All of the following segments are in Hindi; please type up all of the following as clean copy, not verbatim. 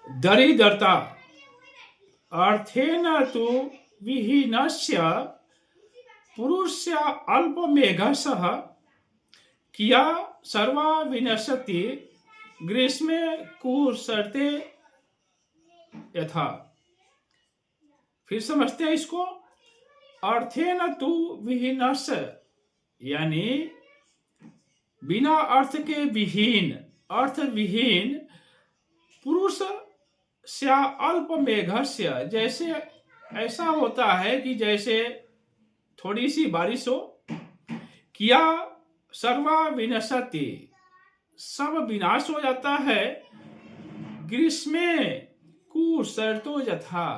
दरिद्रता अर्थेन तु विहीनस्य पुरुषस्य अल्पमेघसः किया सर्वा विनश्यति ग्रीष्मे कुसर्ते यथा। फिर समझते हैं इसको। अर्थेन तु विहीनस्य यानी बिना अर्थ के विहीन, अर्थ विहीन पुरुष स्या अल्प मेघस्य, जैसे ऐसा होता है कि जैसे थोड़ी सी बारिश हो, किया सर्वा विनशति, सब विनाश हो जाता है, ग्रीष्मे कुसर्तो यथा,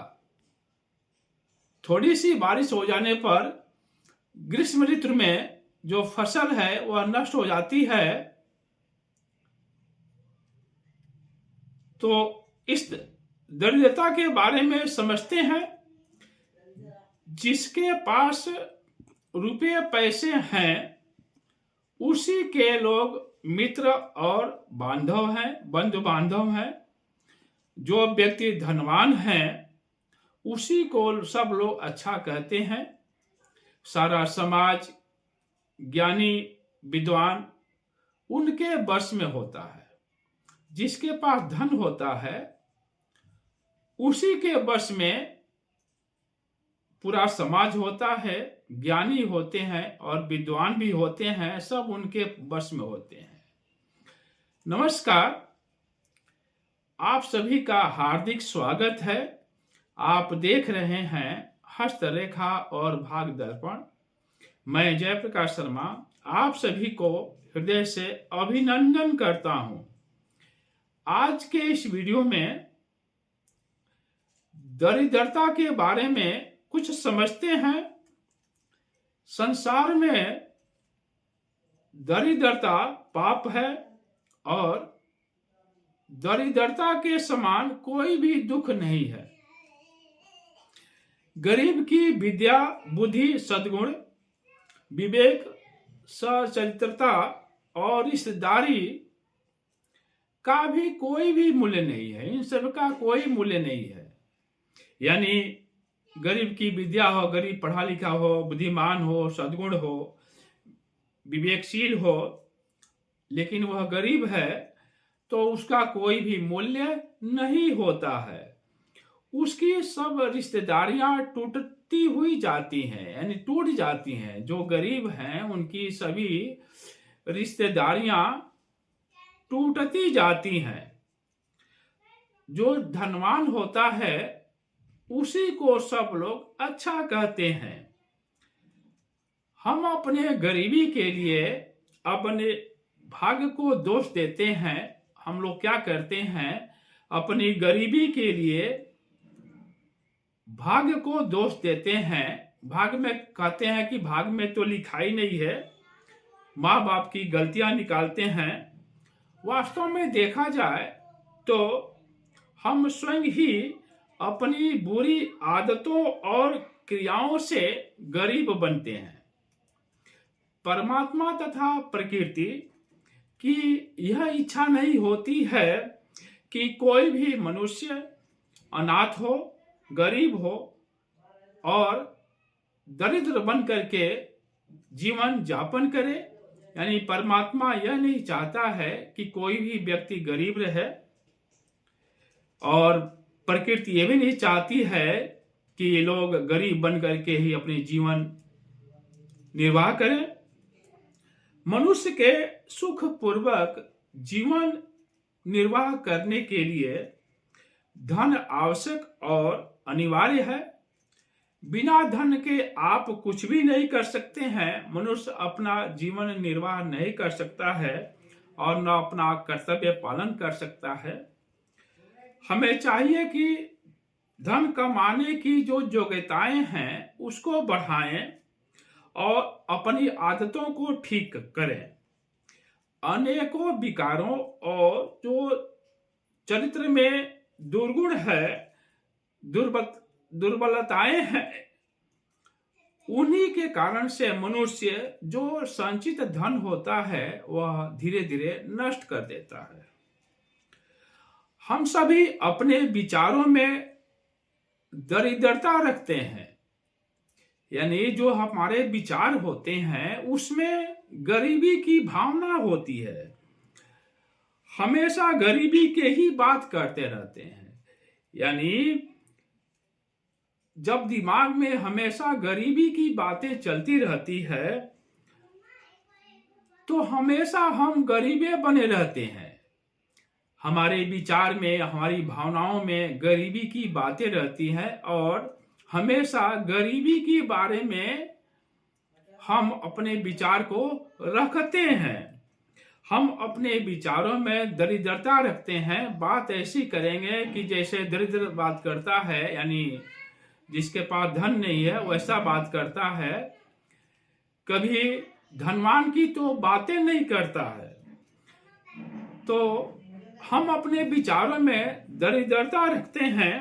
थोड़ी सी बारिश हो जाने पर ग्रीष्म ऋतु में जो फसल है वह नष्ट हो जाती है। तो इस दरिद्रता के बारे में समझते हैं। जिसके पास रुपये पैसे हैं उसी के लोग मित्र और बांधव हैं, बंधु बांधव हैं। जो व्यक्ति धनवान हैं उसी को सब लोग अच्छा कहते हैं। सारा समाज, ज्ञानी, विद्वान उनके वश में होता है। जिसके पास धन होता है उसी के वश में पूरा समाज होता है। ज्ञानी होते हैं और विद्वान भी होते हैं, सब उनके वश में होते हैं। नमस्कार, आप सभी का हार्दिक स्वागत है। आप देख रहे हैं हस्तरेखा और भाग दर्पण। मैं जयप्रकाश शर्मा आप सभी को हृदय से अभिनंदन करता हूं। आज के इस वीडियो में दरिद्रता के बारे में कुछ समझते हैं। संसार में दरिद्रता पाप है और दरिद्रता के समान कोई भी दुख नहीं है। गरीब की विद्या, बुद्धि, सद्गुण, विवेक, सचरित्रता और रिश्तेदारी का भी कोई भी मूल्य नहीं है। इन सब का कोई मूल्य नहीं है। यानी गरीब की विद्या हो, गरीब पढ़ा लिखा हो, बुद्धिमान हो, सद्गुण हो, विवेकशील हो, लेकिन वह गरीब है तो उसका कोई भी मूल्य नहीं होता है। उसकी सब रिश्तेदारियां टूटती हुई जाती हैं, यानी टूट जाती हैं। जो गरीब हैं उनकी सभी रिश्तेदारियां टूटती जाती हैं। जो धनवान होता है उसी को सब लोग अच्छा कहते हैं। हम अपने गरीबी के लिए अपने भाग्य को दोष देते हैं। हम लोग क्या करते हैं, अपनी गरीबी के लिए भाग्य को दोष देते हैं। भाग्य में कहते हैं कि भाग्य में तो लिखाई नहीं है, माँ बाप की गलतियां निकालते हैं। वास्तव में देखा जाए तो हम स्वयं ही अपनी बुरी आदतों और क्रियाओं से गरीब बनते हैं। परमात्मा तथा प्रकृति की यह इच्छा नहीं होती है कि कोई भी मनुष्य अनाथ हो, गरीब हो और दरिद्र बन करके जीवन यापन करे। यानी परमात्मा यह नहीं चाहता है कि कोई भी व्यक्ति गरीब रहे और प्रकृति यह भी नहीं चाहती है कि लोग गरीब बन करके ही अपने जीवन निर्वाह करें। मनुष्य के सुख पूर्वक जीवन निर्वाह करने के लिए धन आवश्यक और अनिवार्य है। बिना धन के आप कुछ भी नहीं कर सकते हैं। मनुष्य अपना जीवन निर्वाह नहीं कर सकता है और न अपना कर्तव्य पालन कर सकता है। हमें चाहिए कि धन कमाने की जो योग्यताएं हैं उसको बढ़ाएं और अपनी आदतों को ठीक करें। अनेकों विकारों और जो चरित्र में दुर्गुण है, दुर्बलताएं हैं, उन्हीं के कारण से मनुष्य जो संचित धन होता है वह धीरे धीरे नष्ट कर देता है। हम सभी अपने विचारों में दरिद्रता रखते हैं, यानी जो हमारे विचार होते हैं उसमें गरीबी की भावना होती है। हमेशा गरीबी के ही बात करते रहते हैं, यानी जब दिमाग में हमेशा गरीबी की बातें चलती रहती है तो हमेशा हम गरीबे बने रहते हैं। हमारे विचार में, हमारी भावनाओं में गरीबी की बातें रहती हैं और हमेशा गरीबी के बारे में हम अपने विचार को रखते हैं। हम अपने विचारों में दरिद्रता रखते हैं। बात ऐसी करेंगे कि जैसे दरिद्र बात करता है, यानी जिसके पास धन नहीं है वैसा बात करता है, कभी धनवान की तो बातें नहीं करता है। तो हम अपने विचारों में दरिद्रता रखते हैं,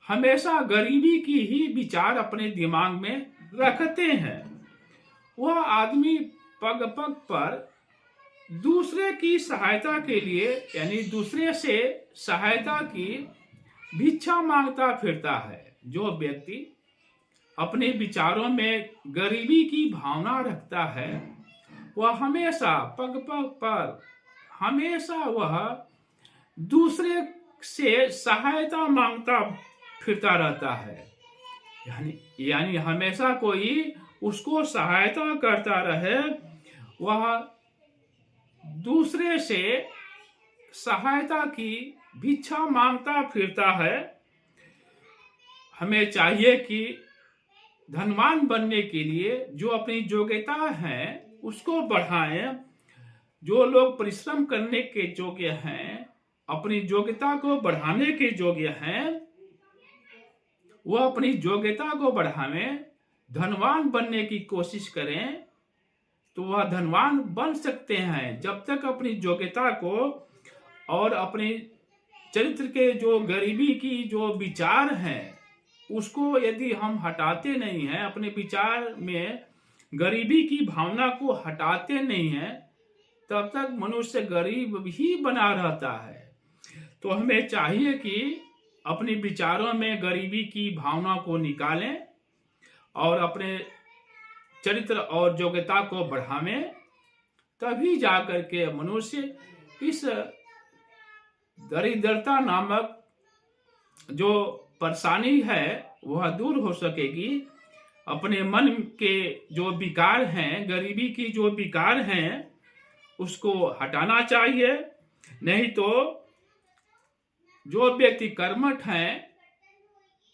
हमेशा गरीबी की ही विचार अपने दिमाग में रखते हैं। वह आदमी पग पग पर दूसरे की सहायता के लिए, यानी दूसरे से सहायता की भिक्षा मांगता फिरता है। जो व्यक्ति अपने विचारों में गरीबी की भावना रखता है वह हमेशा पग पग पर हमेशा वह दूसरे से सहायता मांगता फिरता रहता है, यानी हमेशा कोई उसको सहायता करता रहे, वह दूसरे से सहायता की भिक्षा मांगता फिरता है। हमें चाहिए कि धनवान बनने के लिए जो अपनी योग्यता है उसको बढ़ाएं। जो लोग परिश्रम करने के योग्य हैं, अपनी योग्यता को बढ़ाने के योग्य हैं, वह अपनी योग्यता को बढ़ावें, धनवान बनने की कोशिश करें तो वह धनवान बन सकते हैं। जब तक अपनी योग्यता को और अपने चरित्र के जो गरीबी की जो विचार हैं उसको यदि हम हटाते नहीं हैं, अपने विचार में गरीबी की भावना को हटाते नहीं हैं, तब तक मनुष्य गरीब ही बना रहता है। तो हमें चाहिए कि अपने विचारों में गरीबी की भावना को निकालें और अपने चरित्र और योग्यता को बढ़ावें, तभी जाकर के मनुष्य इस दरिद्रता नामक जो परेशानी है वह दूर हो सकेगी। अपने मन के जो विकार हैं, गरीबी की जो विकार हैं, उसको हटाना चाहिए। नहीं तो जो व्यक्ति कर्मठ हैं,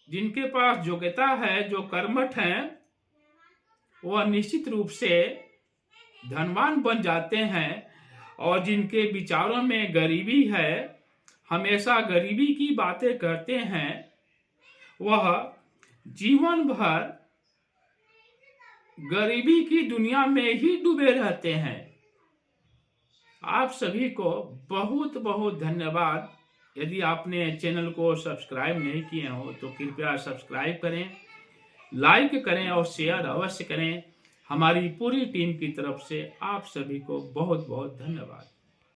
जिनके पास योग्यता है, जो कर्मठ हैं, वह निश्चित रूप से धनवान बन जाते हैं। और जिनके विचारों में गरीबी है, हमेशा गरीबी की बातें करते हैं, वह जीवन भर गरीबी की दुनिया में ही डूबे रहते हैं। आप सभी को बहुत बहुत धन्यवाद। यदि आपने चैनल को सब्सक्राइब नहीं किए हो तो कृपया सब्सक्राइब करें, लाइक करें और शेयर अवश्य करें। हमारी पूरी टीम की तरफ से आप सभी को बहुत बहुत धन्यवाद।